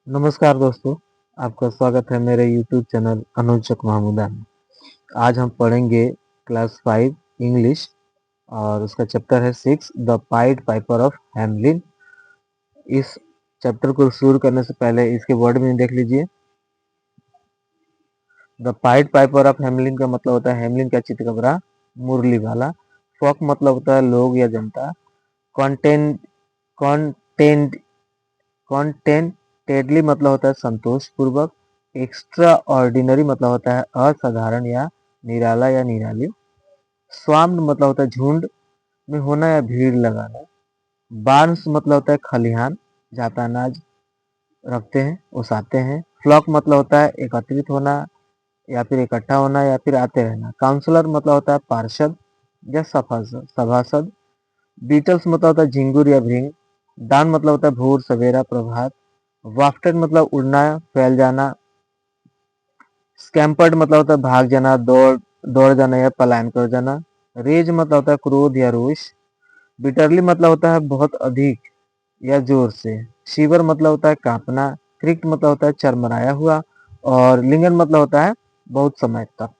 नमस्कार दोस्तों, आपका स्वागत है मेरे YouTube चैनल अनुज महमूदा में। आज हम पढ़ेंगे क्लास 5 इंग्लिश और उसका चैप्टर है 6 the pied Piper of Hamelin. इस चैप्टर को शुरू करने से पहले इसके वर्ड में देख लीजिए। The pied Piper of Hamelin का मतलब होता है हैमलिन का चितकबरा, मुरली वाला। फॉक मतलब होता है लोग या जनता। कॉन्टेंट कॉन्टेंट कॉन्टेंटेडली मतलब होता है संतोष पूर्वक। एक्स्ट्रा ऑर्डिनरी मतलब होता है असाधारण या निराला या निराली। स्वाम्ड मतलब होता है झुंड में होना या भीड़ लगाना। बार्न्स मतलब होता है खलिहान जहाँ पे अनाज रखते हैं ओसाते हैं। फ्लॉक मतलब होता है एकत्रित होना या फिर इकट्ठा होना या फिर आते रहना। काउंसलर मतलब होता है पार्षद या सभासद। बीटल्स मतलब होता है झिंगुर या भृंग। दान मतलब होता है भोर सवेरा प्रभात। वाफ्टेड मतलब उड़ना फैल जाना। स्कैम्पर्ड मतलब होता है भाग जाना दौड़ दौड़ जाना या पलायन कर जाना। रेज मतलब होता है क्रोध या रोष। बिटरली मतलब होता है बहुत अधिक या जोर से। शिवर मतलब होता है कांपना। क्रिक्ट मतलब होता है चरमराया हुआ। और लिंगन मतलब होता है बहुत समय तक।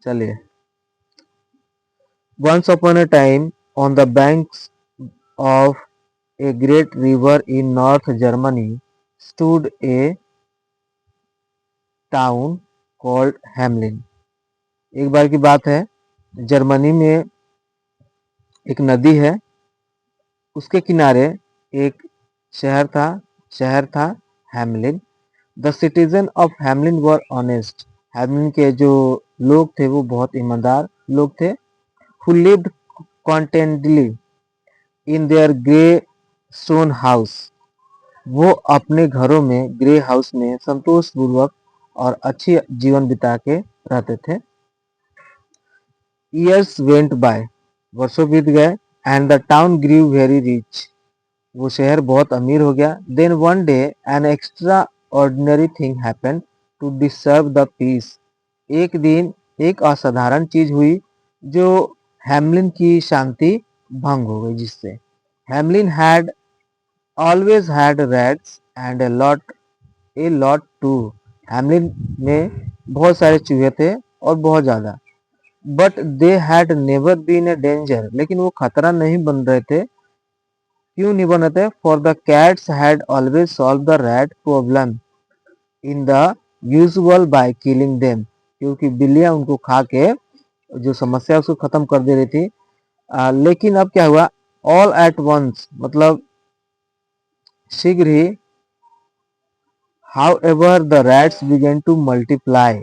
चलिए। Once upon a time, on the banks of a great river in North Germany, stood a town called Hamelin। एक बार की बात है, जर्मनी में एक नदी है, उसके किनारे एक शहर था शहर था Hamelin. The citizen of Hamelin were honest. Hamelin के जो लोग थे वो बहुत ईमानदार लोग थे। Who lived contentedly in their grey stone house. वो अपने घरों में ग्रे हाउस में संतोषपूर्वक और अच्छी जीवन बिता के रहते थे। Years went by. वर्षों बीत गए। And the town grew very rich. वो शहर बहुत अमीर हो गया। Then one day an extraordinary thing happened to disturb the peace. एक दिन एक असाधारण चीज हुई जो हैमलिन की शांति भंग हो गई, जिससे Hamelin had always had rats and a lot too. Hamelin में बहुत सारे चूहे थे और बहुत ज्यादा। But they had never been a danger. लेकिन वो खतरा नहीं बन रहे थे। क्यों नहीं बन रहे थे? For the cats had always solve the rat problem in the usual by killing them. क्योंकि बिल्लियां उनको खा के जो समस्या है उसको खत्म कर दे रही थी। लेकिन अब क्या हुआ? ऑल एट वंस मतलब शीघ्र ही however the rats began to multiply.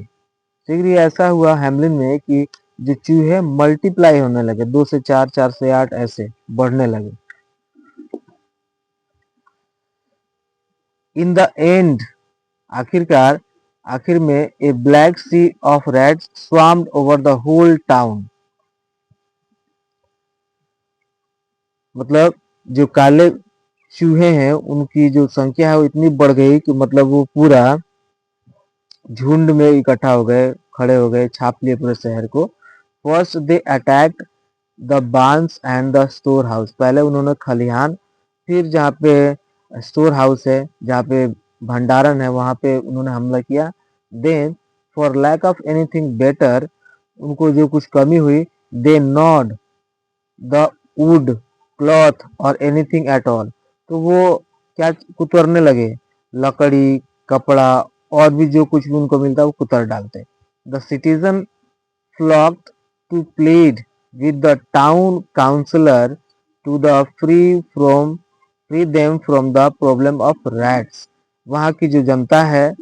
शीघ्र ही ऐसा हुआ हैमलिन में कि जो चूहे मल्टीप्लाई होने लगे, 2 से 4, 4 से 8 ऐसे बढ़ने लगे। इन द एंड आखिरकार आखिर में a black sea of rats swarmed over the whole town. मतलब जो काले चूहे हैं उनकी जो संख्या है वो इतनी बढ़ गई कि मतलब वो पूरा झुंड में इकट्ठा हो गए, खड़े हो गए, छाप लिए पूरे शहर को। First they attacked the Barnes and the store house. पहले उन्होंने खलिहान, फिर जहाँ पे स्टोर हाउस है, जहाँ पे भंडारण है, वहां पे उन्होंने हमला किया। Then for lack of anything better, उनको जो कुछ कमी हुई, they gnawed the wood cloth और एनीथिंग एट ऑल। तो वो क्या कुतरने लगे? लकड़ी, कपड़ा और भी जो कुछ भी उनको मिलता है वो कुतर डालते। The citizen flocked to plead with the town councillor to the free them from the problem of rats। वहाँ की जो जनता है,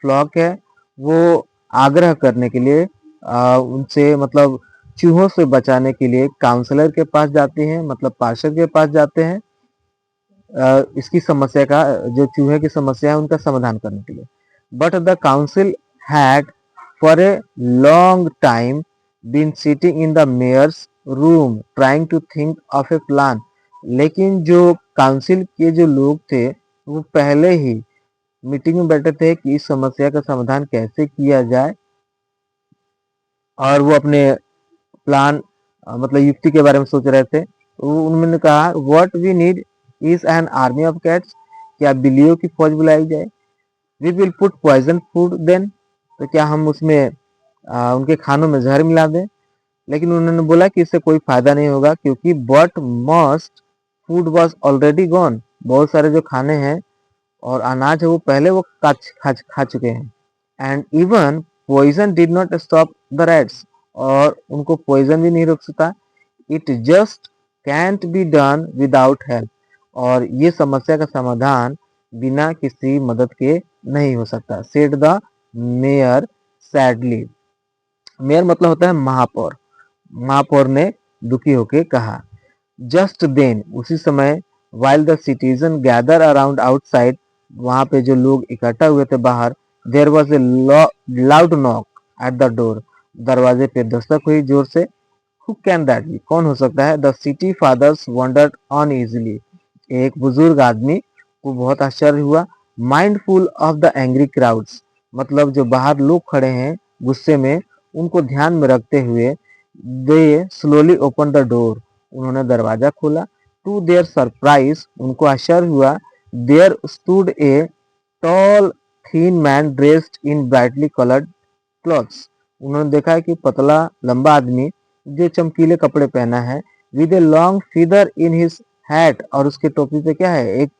फ्लॉक है, वो आग्रह करने के लिए उनसे मतलब चूहों से बचाने के लिए काउंसलर के पास जाते हैं, मतलब पार्षद के पास जाते हैं। इसकी समस्या का, जो चूहे की समस्या है उनका समाधान करने के लिए। But the council had for a long time been sitting in the mayor's room trying to think of a plan. लेकिन जो काउंसिल के जो लोग थे वो पहले ही मीटिंग में बैठे थे कि इस समस्या का समाधान कैसे किया जाए, और वो अपने प्लान मतलब युक्ति के बारे में सोच रहे थे। तो उन्होंने कहा what we need is an army of cats, क्या बिल्लियों की फौज बुलाई जाए? We will put poison food then, तो क्या हम उसमें उनके खानों में जहर मिला दें? लेकिन उन्होंने बोला कि इससे कोई फायदा नहीं होगा, क्योंकि but must food was already gone, बहुत सारे जो खाने हैं और अनाज है वो पहले वो खा चुके हैं। And even poison did not stop the rats, और उनको पॉइजन भी नहीं रोक सकता। It just can't be done without help, और ये समस्या का समाधान बिना किसी मदद के नहीं हो सकता। Said the mayor sadly, mayor मतलब होता है महापौर, महापौर ने दुखी होकर कहा। जस्ट देन, उसी समय, while the citizen gather around outside, वहां पे जो लोग इकट्ठा हुए थे बाहर, there was a loud knock at the door, दरवाजे पे दस्तक हुई जोर से। हु कैन दैट बी, कौन हो सकता है? द सिटी फादर्स वंडर्ड अनइजीली, एक बुजुर्ग आदमी को बहुत आश्चर्य हुआ। Mindful of the angry crowds, मतलब जो बाहर लोग खड़े हैं गुस्से में, उनको ध्यान में रखते हुए, they slowly open the door, उन्होंने दरवाजा खोला। टू देयर सरप्राइज, उनको आश्चर्य हुआ, there stood a tall thin man dressed in brightly coloured clothes, उन्होंने देखा है कि पतला लंबा आदमी जो चमकीले कपड़े पहना है, with a long feather in his hat, और उसके टोपी पे क्या है? एक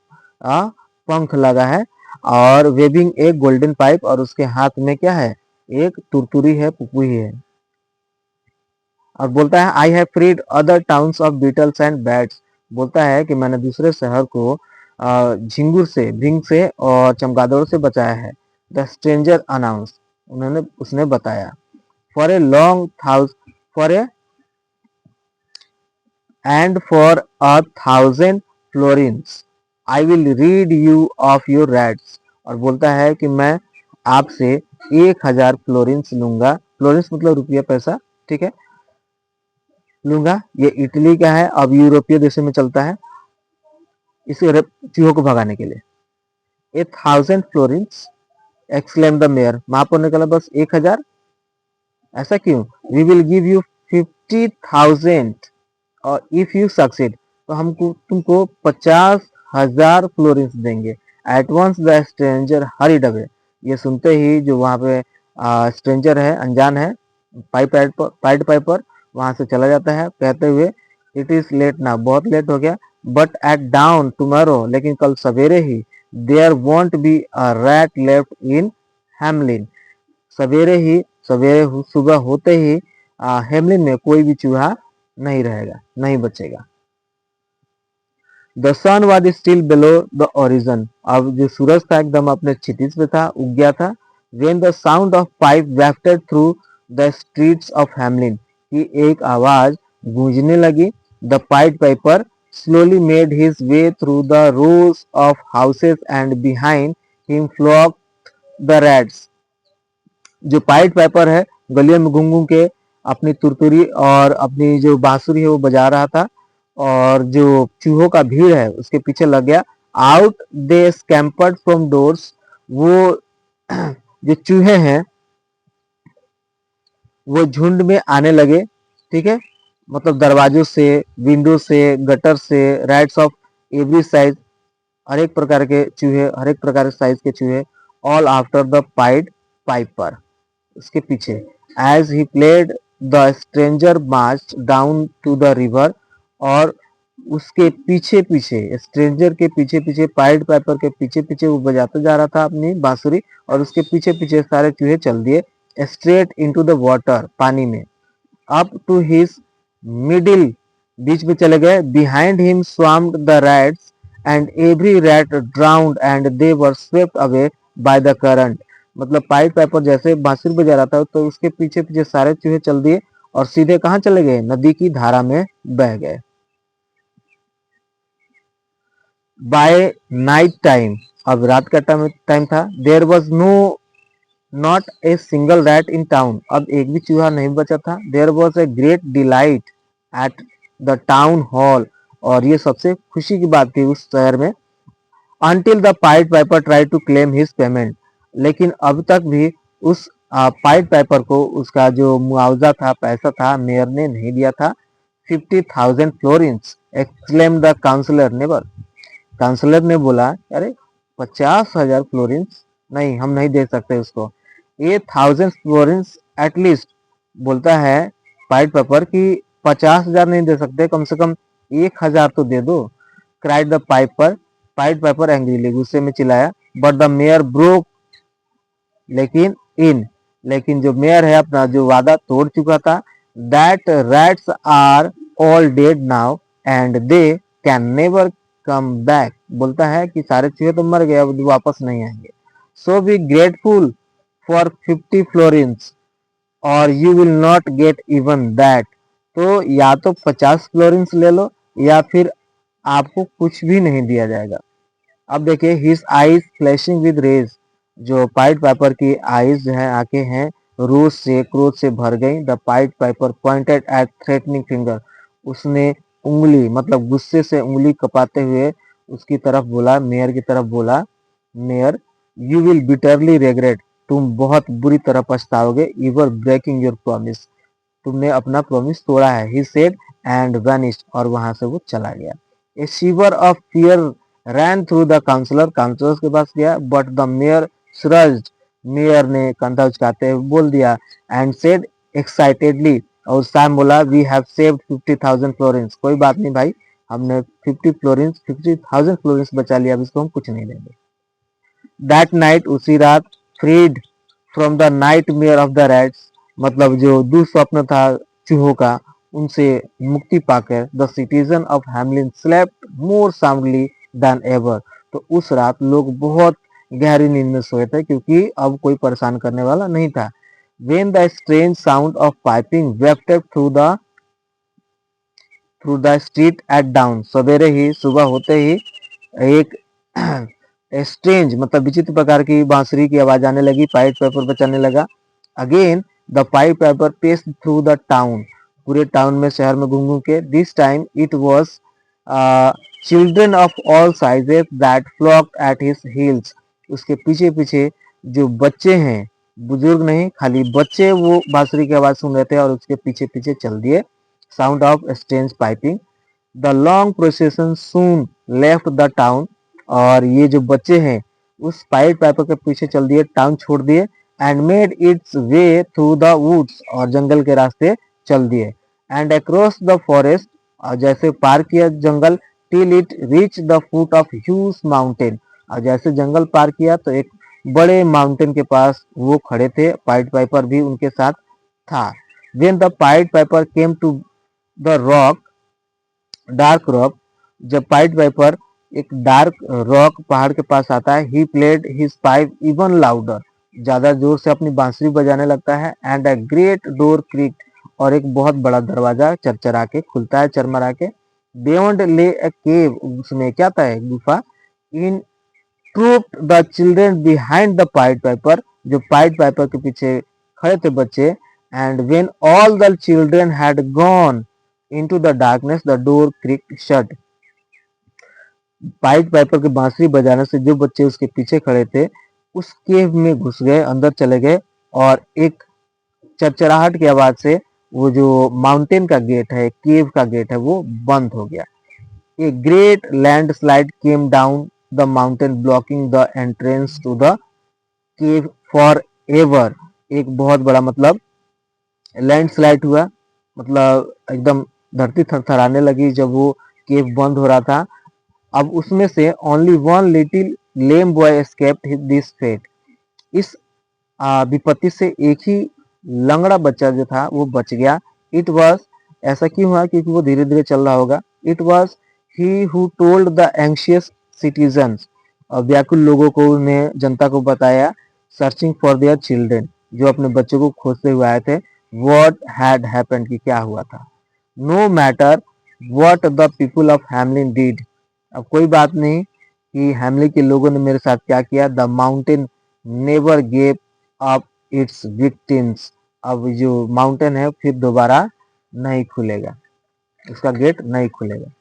पंख लगा है, और वेविंग एक गोल्डन पाइप, और उसके हाथ में क्या है? एक तुरतुरी है, पुपुई है। और बोलता है I have freed other towns of beetles and bats, बोलता है कि मैंने दूसरे शहर को झिंगुर से, भींग से और चमगादड़ से बचाया है। द स्ट्रेंजर अनाउंस, उसने बताया। For a long thousand for a and for 1,000 florins I will rid you of your rats, और बोलता है कि मैं आपसे 1,000 फ्लोरिन्स लूंगा। फ्लोरिन्स मतलब रुपया, पैसा, ठीक है, लूंगा। ये इटली का है, अब यूरोपीय देशों में चलता है इसे चूहों को भगाने के लिए। 1,000 फ्लोरिन्स, एक्सक्लेम द मेयर, महापौर ने कहा बस 1,000, ऐसा क्यों? वी विल गिव यू 50,000 और इफ यू सक्सीड, तो हम तुमको 50,000 फ्लोरिन्स देंगे। At once the stranger hurried away, ये सुनते ही जो वहां पे स्ट्रेंजर है, अनजान है, पाइड पाइपर वहां से चला जाता है कहते हुए इट इज लेट ना, बहुत लेट हो गया। बट एट डाउन टुमारो, लेकिन कल सवेरे ही, there won't be a rat left in Hamelin, सवेरे ही, सुबह होते ही हेमलिन में कोई भी चूहा नहीं रहेगा, नहीं बचेगा। The sun was still below the horizon, अब जो सूरज था एकदम अपने क्षितिज पे था, उग गया था। When the sound of pipe wafted through the streets of Hamelin, की एक आवाज गूंजने लगी। The pied piper slowly made his way through the rows of houses and behind him flocked the rats, जो पाइड पाइपर है गलियों में घूम घूम के अपनी तुरतुरी और अपनी जो बांसुरी है वो बजा रहा था, और जो चूहों का भीड़ है उसके पीछे लग गया। आउट दे स्कैम्पर्ड फ्रॉम डोर्स, वो जो चूहे हैं वो झुंड में आने लगे, ठीक है, मतलब दरवाजों से, विंडो से, गटर से, राइट्स ऑफ एवरी साइज, हर एक प्रकार के चूहे, हर एक प्रकार के साइज के चूहे। All after the pied piper, उसके पीछे। As he played the stranger march down to the river, और उसके पीछे पीछे, स्ट्रेंजर के पीछे पीछे, पाइड पाइपर के पीछे पीछे वो बजाता जा रहा था अपनी बांसुरी, और उसके पीछे पीछे सारे चूहे चल दिए स्ट्रेट इनटू द वाटर, पानी में। अप टू हिज मिडिल, बीच में चले गए। Behind him swarmed the rats and every rat drowned and they were swept away by the current, मतलब पाइड पाइपर जैसे बांसुरी बजा रहा था तो उसके पीछे पीछे सारे चूहे चल दिए और सीधे कहाँ चले गए? नदी की धारा में बह गए। बाय नाइट टाइम, अब रात का टाइम था। There was no not a single rat in town, अब एक भी चूहा नहीं बचा था। There was a great delight at the town hall, और ये सबसे खुशी की बात थी उस शहर में। Until the pied piper try to claim his payment, लेकिन अब तक भी उस पाइड पाइपर को उसका जो मुआवजा था, पैसा था, मेयर ने नहीं दिया था। 50,000 florins, exclaim the councillor neighbour, councillor ने बोला, अरे 50,000 फ्लोरिन्स नहीं, हम नहीं दे सकते उसको, ये 1000 फ्लोरिन्स एटलीस्ट, बोलता है पाइट पेपर कि 50,000 नहीं दे सकते, कम से कम 1,000 तो दे दो। Cried the Piper, point paper angrily, गुस्से में चिल्लाया। बट द मेयर ब्रोक, लेकिन लेकिन जो मेयर है अपना जो वादा तोड़ चुका था। That rats are all dead now and they can never come back, बोलता है कि सारे चूहे तो मर गए, अब वापस नहीं आएंगे। सो बी ग्रेटफुल फॉर 50 फ्लोरिन्स और you will not get even that, तो या तो 50 फ्लोरिन्स ले लो या फिर आपको कुछ भी नहीं दिया जाएगा। अब देखिए, his eyes flashing with rage, जो पाइट पाइपर की आईज जो है, आंखें हैं, रोष से, क्रोध से भर गई। The pied Piper pointed eight threatening finger, उसने उंगली मतलब गुस्से से उंगली कपाते हुए उसकी तरफ बोला, मेयर की तरफ बोला, mayor you will bitterly regret, तुम बहुत बुरी तरह पछताओगे, you are breaking your promise, तुमने अपना प्रॉमिस तोड़ा है। ही सेड एंड वैनिश्ड, और वहां से वो चला गया। A shiver of fear ran through the councillor, councillor के पास गया। But the mayor shrugged, mayor ने कंधा उचकाते हुए बोल दिया। एंड सेड एक्साइटेडली, और सैम बोला, वी हैव सेव्ड 50,000 फ्लोरिन्स, कोई बात नहीं भाई, हमने 50,000 फ्लोरिन्स बचा लिया, अब इसको हम कुछ नहीं देंगे। दैट नाइट, उसी रात, freed from the nightmare of the rats, मतलब जो दुस्वप्न था चूहों का, उनसे मुक्ति पाकर the citizen of Hamelin slept more soundly than ever, तो उस रात लोग बहुत गहरी नींद में सोए थे क्योंकि अब कोई परेशान करने वाला नहीं था। When the strange sound of piping wafted through the street at dawn, सवेरे ही, सुबह होते ही, एक स्ट्रेंज मतलब विचित्र प्रकार की बांसुरी की आवाज आने लगी, पाइप पेपर बचाने लगा। Again the pied piper passed through the town, पूरे टाउन में, शहर में घूम घूम के। This time it was children of all sizes that flocked at his heels, उसके पीछे पीछे जो बच्चे हैं, बुजुर्ग नहीं, खाली बच्चे वो बांसुरी की आवाज सुन रहे थे और उसके पीछे पीछे चल दिए। Sound of strange piping, the long procession soon left the town, और ये जो बच्चे हैं उस पाइट पाइपर के पीछे चल दिए, टाउन छोड़ दिए। And made its way through the woods, और जंगल के रास्ते चल दिए। एंड अक्रॉस द फॉरेस्ट, और जैसे पार किया जंगल, till it reach the foot of huge mountain, और जैसे जंगल पार किया तो एक बड़े माउंटेन के पास वो खड़े थे, पाइट पाइपर भी उनके साथ था। When the Pied Piper came to the rock, dark rock, जब पाइट वाइपर एक डार्क रॉक पहाड़ के पास आता है, he played his pipe even louder, ज्यादा जोर से अपनी बांसुरी बजाने लगता है। एंड अ ग्रेट डोर क्रिक, और एक बहुत बड़ा दरवाजा चरचरा के खुलता है, चरमरा के। बियॉन्ड ले अ केव, उसमें क्या था, एक गुफा। In trooped the children behind the pied piper, जो पाइट पाइपर के पीछे खड़े थे बच्चे। And when all the children had gone into the darkness, the door creaked shut, pied piper के बांसुरी बजाने से जो बच्चे उसके पीछे खड़े थे उस केव में घुस गए, अंदर चले गए, और एक चरचराहट की आवाज से वो जो माउंटेन का गेट है, केव का गेट है, वो बंद हो गया। A great landslide came down the mountain blocking the entrance to the cave forever, एक बहुत बड़ा मतलब लैंडस्लाइड हुआ, मतलब एकदम धरती थरथराने लगी जब वो केव बंद हो रहा था। अब उसमें से only one little lame boy escaped this fate, इस विपत्ति से एक ही लंगड़ा बच्चा जो था वो बच गया। इट वॉज, ऐसा क्यों हुआ, क्योंकि वो धीरे धीरे चल रहा होगा। It was he who told the anxious citizens, और व्याकुल लोगों को, उन्हें जनता को बताया, सर्चिंग फॉर देयर चिल्ड्रन, जो अपने बच्चों को खोजते हुए आए थे, व्हाट हैड हैपेंड, की क्या हुआ था। No matter what the people of Hamelin did, अब कोई बात नहीं कि हैमली के लोगों ने मेरे साथ क्या किया। The mountain never gave up it's victims, अब जो माउंटेन है फिर दोबारा नहीं खुलेगा, उसका गेट नहीं खुलेगा।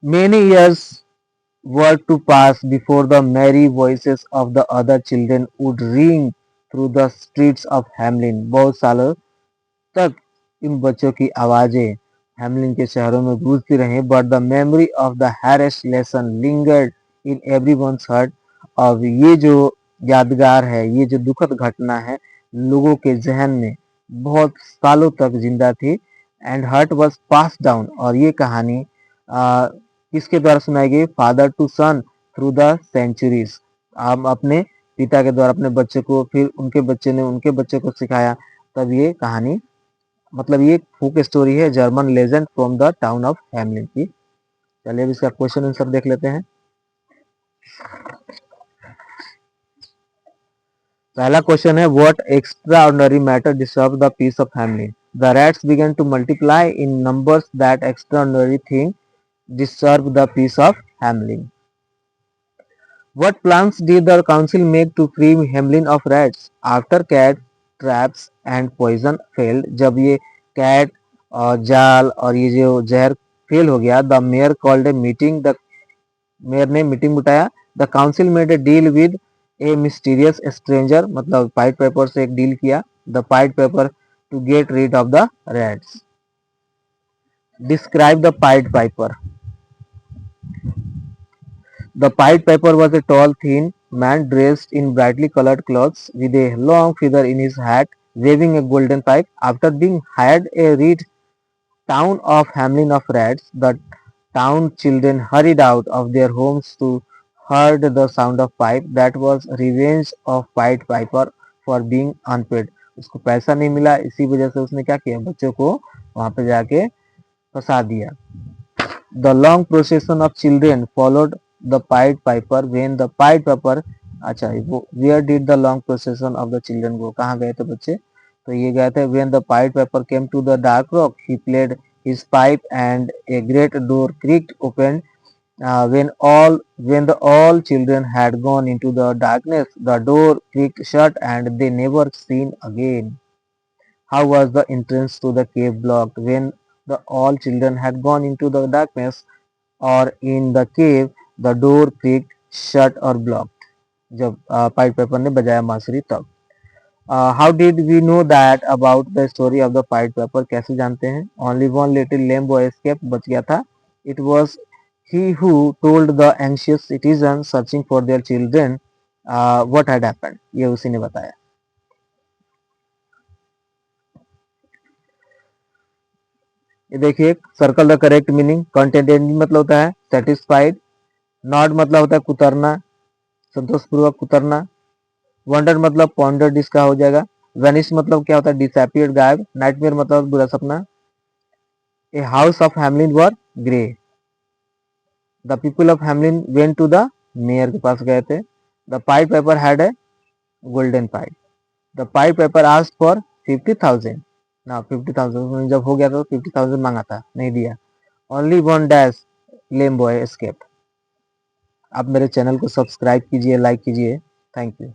Many years were to pass before the merry voices of the other children would ring through the streets of Hamlin, बहुत सालों तक इन बच्चों की आवाजें हैमलिन के शहरों में गूंजती रही, but the memory of the harassed lesson lingered in everyone's heart. अब ये जो यादगार है, ये जो दुखद घटना है, लोगों के जहन में बहुत सालों तक जिंदा थी। And hurt was pass down, और ये कहानी किसके द्वारा सुनाई गई? Father to son through the centuries. आप अपने पिता के द्वारा अपने बच्चे को, फिर उनके बच्चे ने उनके बच्चे को सिखाया, तब ये कहानी, मतलब ये फोक स्टोरी है German legend from the town of Hamelin की। चलिए अब इसका क्वेश्चन आंसर देख लेते हैं। पहला क्वेश्चन है, what extraordinary matter disturb the peace of Hamelin? The rats began to multiply in numbers, that extraordinary thing disturb the peace of Hamelin. What plans did the council make to free Hamelin of rats after cat traps and poison failed? जब ये cat और जाल और ये जो जहर fail हो गया, the mayor called a meeting, the mayor ने मीटिंग बुलाया। The council made a deal with a mysterious stranger, मतलब पाइट पेपर से एक डील किया, the pied piper to get rid of the rats. Describe the pied piper. The Pied Piper was a tall, thin man dressed in brightly colored clothes with a long feather in his hat, waving a golden pipe. After being hired a rid town of Hamlin of rats, the town children hurried out of their homes to heard the sound of pipe. That was revenge of Pied Piper for being unpaid. उसको पैसा नहीं मिला, इसी वजह से उसने क्या किया, बच्चों को वहां पे जाके फंसा दिया। The long procession of children followed the Pied Piper when the Pied Piper, अच्छा वो where did the long procession of the children go, कहाँ गए थे बच्चे? तो ये गए थे when the Pied Piper came to the dark rock, he played his pipe and a great door creaked open. When the all children had gone into the darkness, the door creaked shut and they never seen again. How was the entrance to the cave blocked? When the all children had gone into the darkness or in the cave, the door creaked shut or blocked. जब पाइट paper ने बजाया बांसुरी तब। How did we know that about the story of the pied piper? कैसे जानते हैं? Only one little lame boy escape, बच गया था। It was he who told the anxious citizen searching for their children what had happened, ये उसी ने बताया। ये देखिए, circle the correct meaning. Contented मतलब होता है सेटिस्फाइड, नॉट मतलब होता है कुतरना, संतोषपूर्वक कुतरना, वंडर मतलब पॉन्डर डिस्का हो जाएगा, वेनिश मतलब क्या होता है, डिसअपियर्ड गायब, नाइटमेयर मतलब बुरा सपना। A house of Hamelin were grey, the people of Hamelin went to the mayor के पास गए थे। The pied piper had a golden pipe, the pied piper asked for 50,000 ना, 50,000 जब हो गया तो 50,000 मांगा था, नहीं दिया। ओनली वन डैश लेम बॉय एस्केप। आप मेरे चैनल को सब्सक्राइब कीजिए, लाइक कीजिए। Thank you.